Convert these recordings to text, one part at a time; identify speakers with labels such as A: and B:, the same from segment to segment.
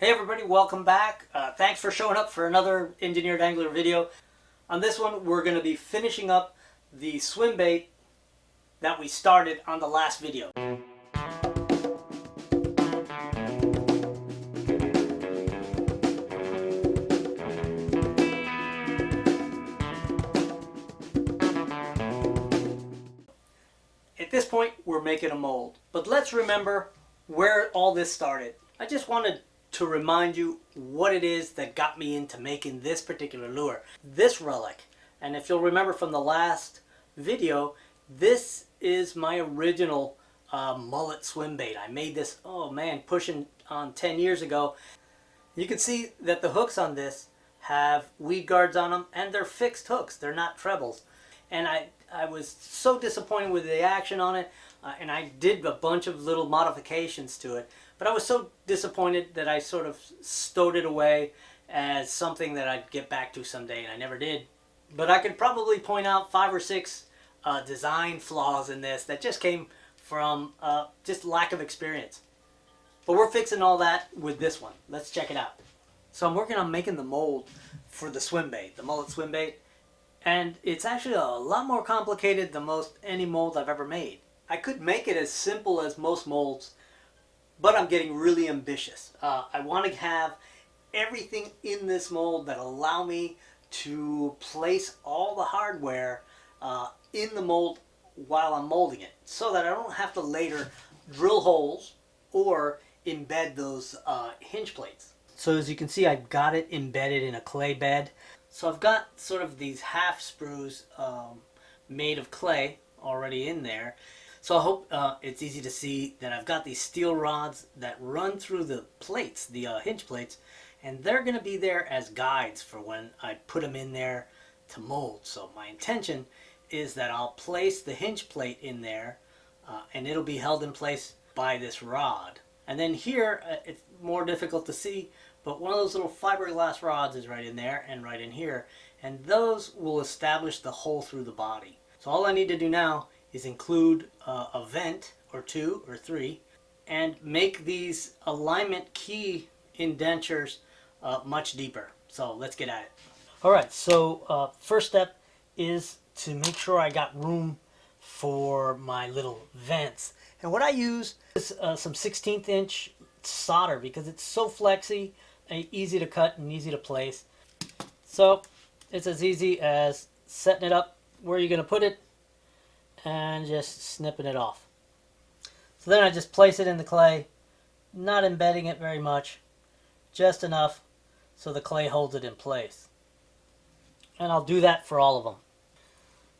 A: Hey everybody, welcome back. Thanks for showing up for another engineered angler video. On this one, we're going to be finishing up the swim bait that we started on the last video. At this point, we're making a mold. But let's remember where all this started. I just wanted to remind you what it is that got me into making this particular lure, this relic. And if you'll remember from the last video, this is my original mullet swim bait. I made this, oh man, pushing on 10 years ago. You can see that the hooks on this have weed guards on them, and they're fixed hooks. They're not trebles. And I was so disappointed with the action on it, and I did a bunch of little modifications to it. But I was so disappointed that I sort of stowed it away as something that I'd get back to someday, and I never did. But I could probably point out 5 or 6 design flaws in this that just came from just lack of experience. But we're fixing all that with this one. Let's check it out. So I'm working on making the mold for the swim bait, the mullet swim bait. And it's actually a lot more complicated than most any mold I've ever made. I could make it as simple as most molds, but I'm getting really ambitious. I want to have everything in this mold that allow me to place all the hardware in the mold while I'm molding it, so that I don't have to later drill holes or embed those hinge plates. So as you can see, I've got it embedded in a clay bed. So I've got sort of these half sprues made of clay already in there. So I hope it's easy to see that I've got these steel rods that run through the plates, the hinge plates, and they're going to be there as guides for when I put them in there to mold. So my intention is that I'll place the hinge plate in there and it'll be held in place by this rod. And then here, it's more difficult to see, but one of those little fiberglass rods is right in there and right in here, and those will establish the hole through the body. So all I need to do now is include a vent or 2 or 3 and make these alignment key indentures much deeper. So let's get at it. Alright, so first step is to make sure I got room for my little vents. And what I use is some 1/16 inch solder because it's so flexy, easy to cut and easy to place. So it's as easy as setting it up where you're going to put it and just snipping it off. So then I just place it in the clay, not embedding it very much, just enough so the clay holds it in place. And I'll do that for all of them.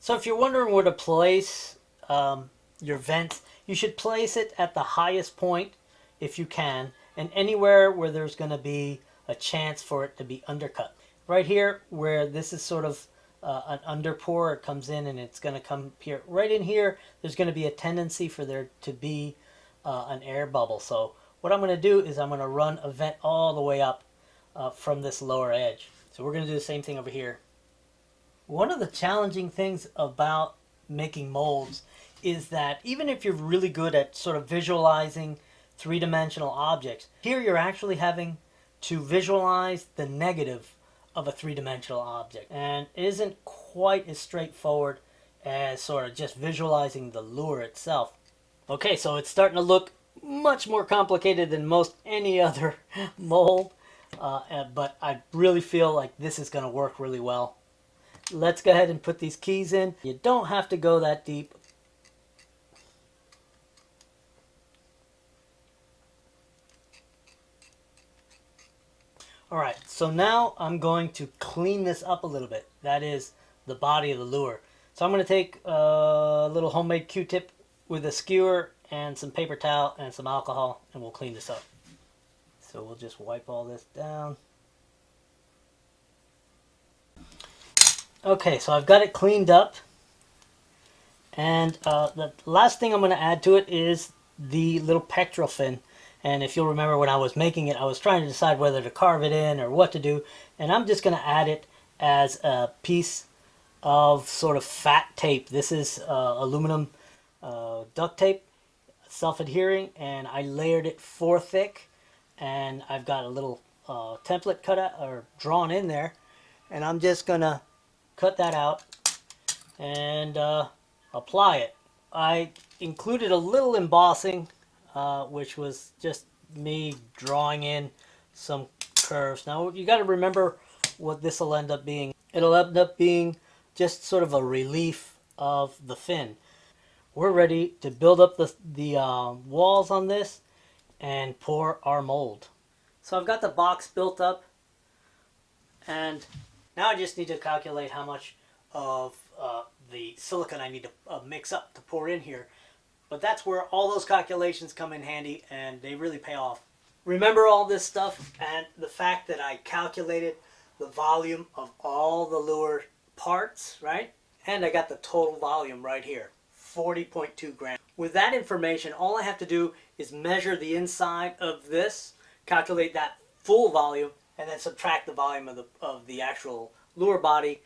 A: So if you're wondering where to place your vents, you should place it at the highest point if you can, and anywhere where there's going to be a chance for it to be undercut. Right here where this is sort of an underpour, it comes in and it's going to come here. Right in here, there's going to be a tendency for there to be an air bubble. So what I'm going to do is I'm going to run a vent all the way up from this lower edge. So we're going to do the same thing over here. One of the challenging things about making molds is that even if you're really good at sort of visualizing three-dimensional objects, here you're actually having to visualize the negative of a three-dimensional object, and it isn't quite as straightforward as sort of just visualizing the lure itself. Okay, so it's starting to look much more complicated than most any other mold, but I really feel like this is going to work really well. Let's go ahead and put these keys in. You don't have to go that deep. Alright, so now I'm going to clean this up a little bit. That is the body of the lure. So I'm going to take a little homemade Q-tip with a skewer and some paper towel and some alcohol, and we'll clean this up. So we'll just wipe all this down. Okay, so I've got it cleaned up, and the last thing I'm going to add to it is the little pectoral fin. And if you'll remember when I was making it, I was trying to decide whether to carve it in or what to do, and I'm just going to add it as a piece of sort of fat tape. This is aluminum duct tape, self-adhering, and I layered it 4 thick and I've got a little template cut out or drawn in there, and I'm just gonna cut that out and apply it. I included a little embossing, which was just me drawing in some curves. Now you got to remember what this will end up being. It'll end up being just sort of a relief of the fin. We're ready to build up the walls on this and pour our mold. So I've got the box built up, and now I just need to calculate how much of the silicone I need to mix up to pour in here. But that's where all those calculations come in handy, and they really pay off. Remember all this stuff and the fact that I calculated the volume of all the lure parts, right? And I got the total volume right here, 40.2 grams. With that information, all I have to do is measure the inside of this, calculate that full volume, and then subtract the volume of the actual lure body,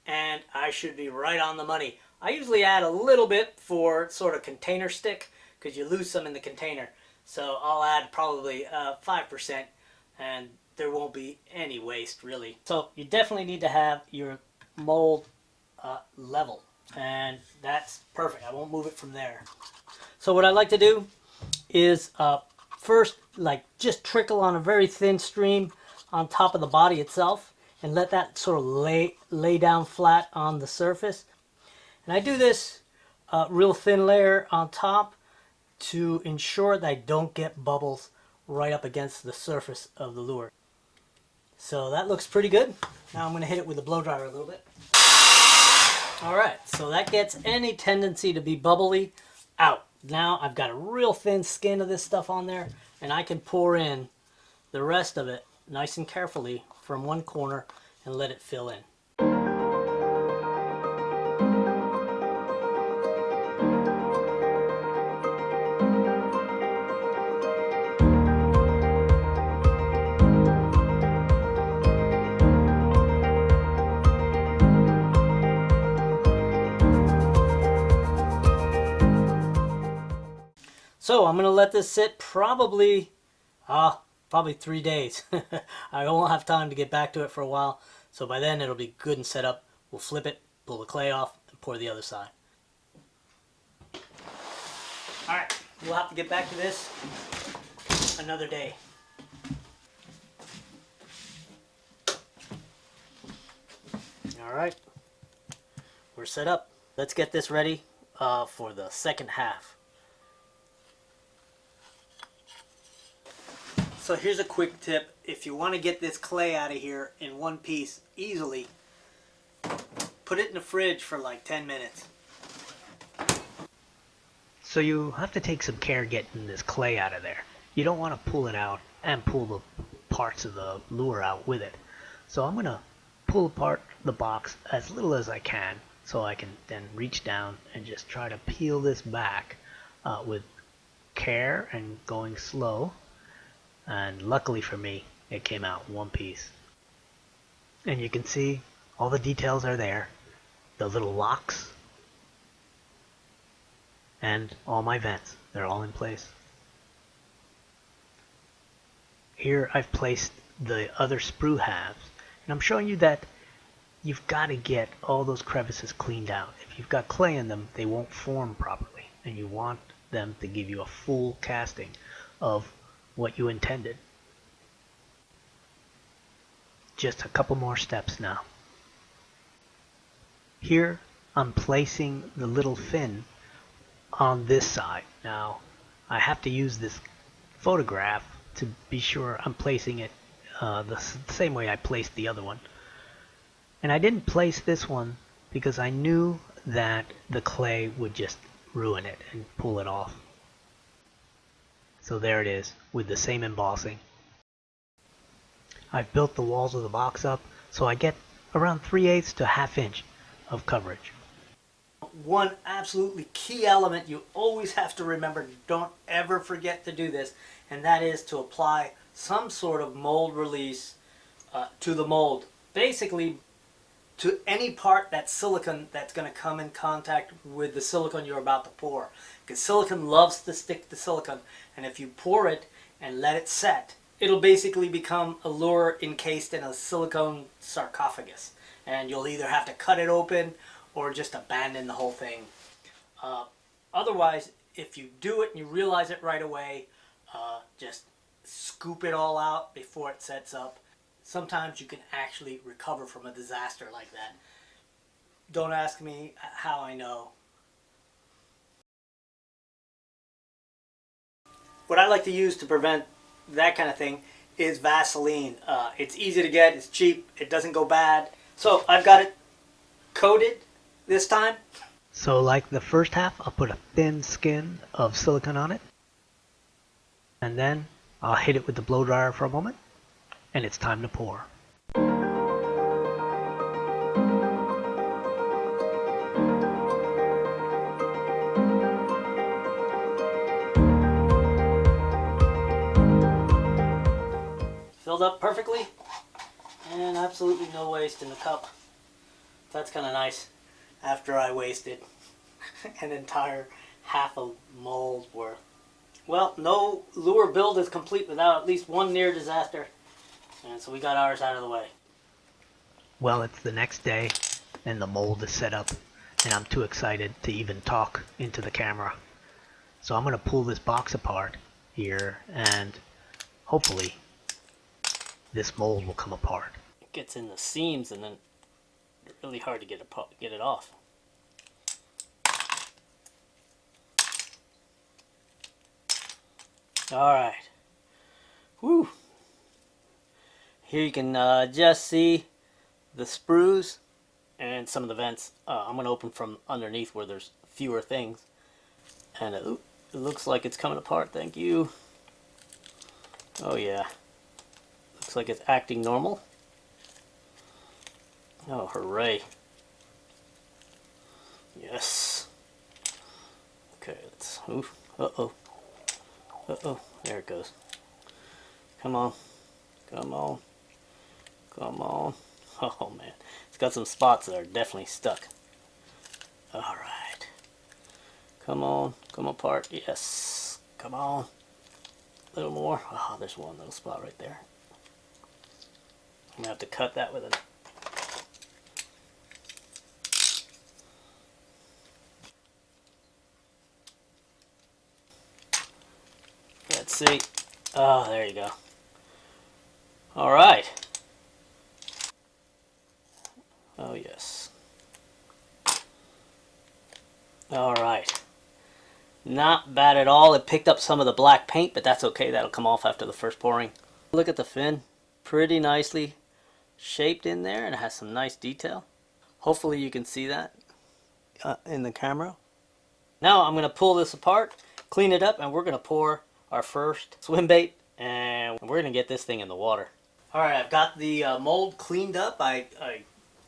A: and I should be right on the money. I usually add a little bit for sort of container stick, because you lose some in the container. So I'll add probably 5%, and there won't be any waste really. So you definitely need to have your mold level, and that's perfect. I won't move it from there. So what I like to do is first, like, just trickle on a very thin stream on top of the body itself, and let that sort of lay down flat on the surface. And I do this real thin layer on top to ensure that I don't get bubbles right up against the surface of the lure. So that looks pretty good. Now I'm going to hit it with a blow dryer a little bit. Alright, so that gets any tendency to be bubbly out. Now I've got a real thin skin of this stuff on there, and I can pour in the rest of it nice and carefully from one corner and let it fill in. So I'm going to let this sit probably 3 days. I won't have time to get back to it for a while. So by then it'll be good and set up. We'll flip it, pull the clay off, and pour the other side. Alright, we'll have to get back to this another day. Alright, we're set up. Let's get this ready for the second half. So here's a quick tip. If you want to get this clay out of here in one piece easily, put it in the fridge for like 10 minutes. So you have to take some care getting this clay out of there. You don't want to pull it out and pull the parts of the lure out with it. So I'm going to pull apart the box as little as I can, so I can then reach down and just try to peel this back with care and going slow. And luckily for me, it came out one piece. And you can see all the details are there. The little locks. And all my vents. They're all in place. Here I've placed the other sprue halves. And I'm showing you that you've got to get all those crevices cleaned out. If you've got clay in them, they won't form properly. And you want them to give you a full casting of what you intended. Just a couple more steps now. Here I'm placing the little fin on this side. Now I have to use this photograph to be sure I'm placing it the same way I placed the other one. And I didn't place this one because I knew that the clay would just ruin it and pull it off. So there it is, with the same embossing. I've built the walls of the box up, so I get around 3/8 to 1/2 inch of coverage. One absolutely key element you always have to remember, don't ever forget to do this, and that is to apply some sort of mold release to the mold. Basically, to any part that's silicone that's going to come in contact with the silicone you're about to pour. Because silicone loves to stick to silicone, and if you pour it and let it set, it'll basically become a lure encased in a silicone sarcophagus. And you'll either have to cut it open or just abandon the whole thing. Otherwise, if you do it and you realize it right away, just scoop it all out before it sets up. Sometimes you can actually recover from a disaster like that. Don't ask me how I know. What I like to use to prevent that kind of thing is Vaseline. It's easy to get, it's cheap, it doesn't go bad. So I've got it coated this time. So like the first half, I'll put a thin skin of silicone on it. And then I'll hit it with the blow dryer for a moment. And it's time to pour. Filled up perfectly. And absolutely no waste in the cup. That's kind of nice. After I wasted an entire half a mold worth. Well, no lure build is complete without at least one near disaster. And so we got ours out of the way. Well, it's the next day and the mold is set up. And I'm too excited to even talk into the camera. So I'm going to pull this box apart here and hopefully this mold will come apart. It gets in the seams and then it's really hard to get it off. Alright. Whew. Here you can just see the sprues and some of the vents. I'm going to open from underneath where there's fewer things. And it looks like it's coming apart. Thank you. Oh yeah. Looks like it's acting normal. Oh, hooray. Yes. Okay, let's... Oof. Uh-oh. Uh-oh. There it goes. Come on. Come on. Come on. Oh, man. It's got some spots that are definitely stuck. Alright. Come on. Come apart. Yes. Come on. A little more. Oh, there's one little spot right there. I'm going to have to cut that with a... Let's see. Oh, there you go. Alright. Oh, yes. Alright. Not bad at all. It picked up some of the black paint, but that's okay. That'll come off after the first pouring. Look at the fin. Pretty nicely shaped in there, and it has some nice detail. Hopefully you can see that in the camera. Now I'm going to pull this apart, clean it up, and we're going to pour our first swim bait, and we're going to get this thing in the water. Alright, I've got the mold cleaned up. I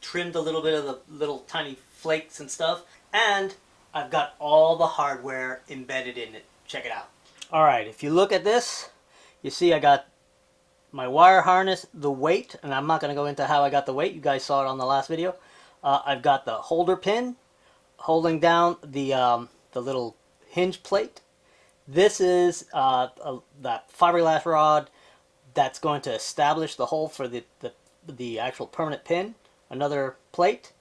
A: trimmed a little bit of the little tiny flakes and stuff, and I've got all the hardware embedded in it. Check it out. Alright, if you look at this, you see I got my wire harness, the weight, and I'm not going to go into how I got the weight. You guys saw it on the last video. I've got the holder pin holding down the little hinge plate. This is that fiberglass rod that's going to establish the hole for the actual permanent pin. Another plate,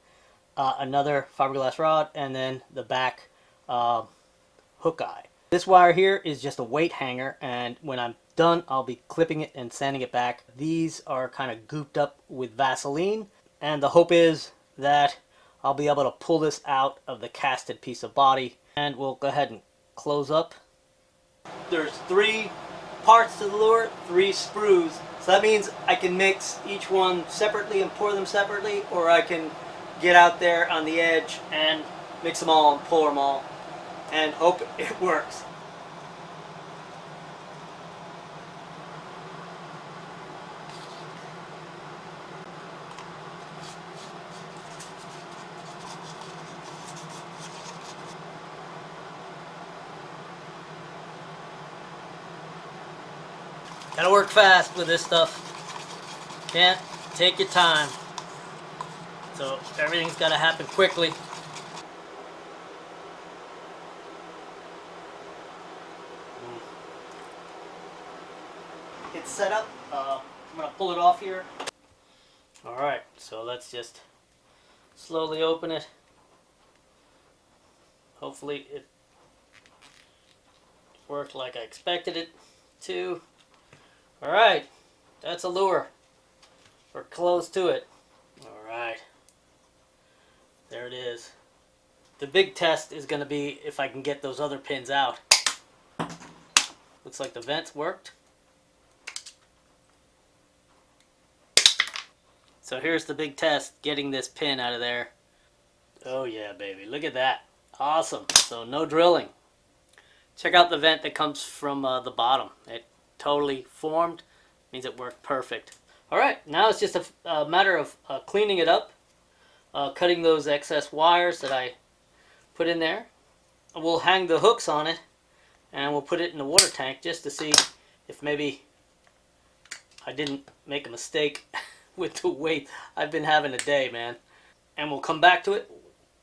A: another fiberglass rod, and then the back hook eye. This wire here is just a weight hanger, and when I'm done, I'll be clipping it and sanding it back. These are kind of gooped up with Vaseline, and the hope is that I'll be able to pull this out of the casted piece of body. And we'll go ahead and close up. There's 3 parts to the lure, 3 sprues. So that means I can mix each one separately and pour them separately, or I can get out there on the edge and mix them all and pour them all and hope it works. Gotta work fast with this stuff. Can't take your time. So everything's gotta happen quickly. It's set up. I'm going to pull it off here. Alright, so let's just slowly open it. Hopefully it worked like I expected it to. Alright, that's a lure. We're close to it. Alright, there it is. The big test is going to be if I can get those other pins out. Looks like the vents worked. So here's the big test, getting this pin out of there. Oh yeah, baby, look at that. Awesome. So no drilling. Check out the vent that comes from the bottom. It totally formed, means it worked perfect. Alright, now it's just a matter of cleaning it up, cutting those excess wires that I put in there. We'll hang the hooks on it and we'll put it in the water tank just to see if maybe I didn't make a mistake with the weight. I've been having a day, man. And we'll come back to it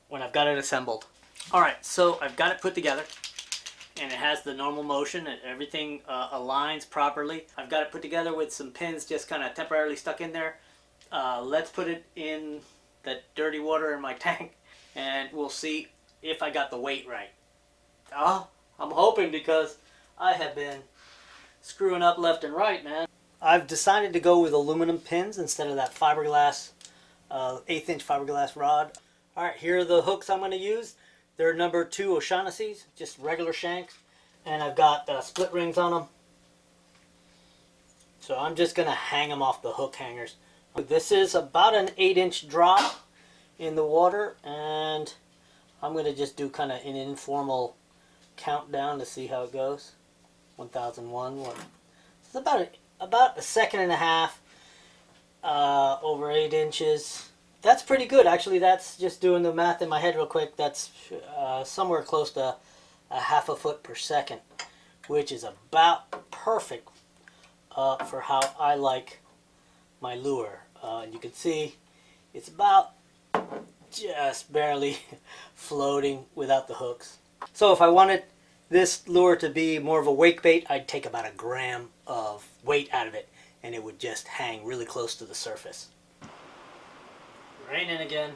A: when I've got it assembled. Alright, so I've got it put together and it has the normal motion and everything aligns properly. I've got it put together with some pins just kind of temporarily stuck in there. Let's put it in that dirty water in my tank and we'll see if I got the weight right. I'm hoping, because I have been screwing up left and right, man. I've decided to go with aluminum pins instead of that fiberglass, 1/8 inch fiberglass rod. Alright, here are the hooks I'm going to use. They're number 2 O'Shaughnessy's, just regular shanks. And I've got split rings on them. So I'm just going to hang them off the hook hangers. This is about an 8-inch drop in the water, and I'm going to just do kind of an informal countdown to see how it goes. 1001. It's about a second and a half over 8 inches. That's pretty good, actually. That's just doing the math in my head real quick. That's somewhere close to a ½ foot per second, which is about perfect for how I like my lure. And you can see it's about just barely floating without the hooks. So if I wanted this lure to be more of a wake bait, I'd take about 1 gram of weight out of it and it would just hang really close to the surface. Raining again.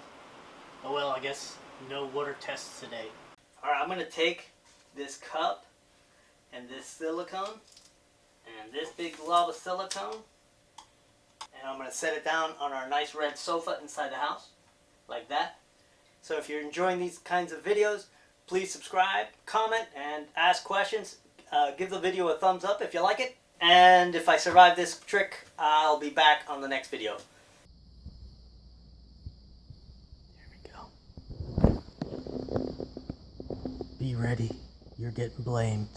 A: Oh well, I guess no water tests today. Alright, I'm going to take this cup and this silicone and this big glob of silicone, and I'm going to set it down on our nice red sofa inside the house, like that. So if you're enjoying these kinds of videos, please subscribe, comment, and ask questions. Give the video a thumbs up if you like it. And if I survive this trick, I'll be back on the next video. There we go. Be ready. You're getting blamed.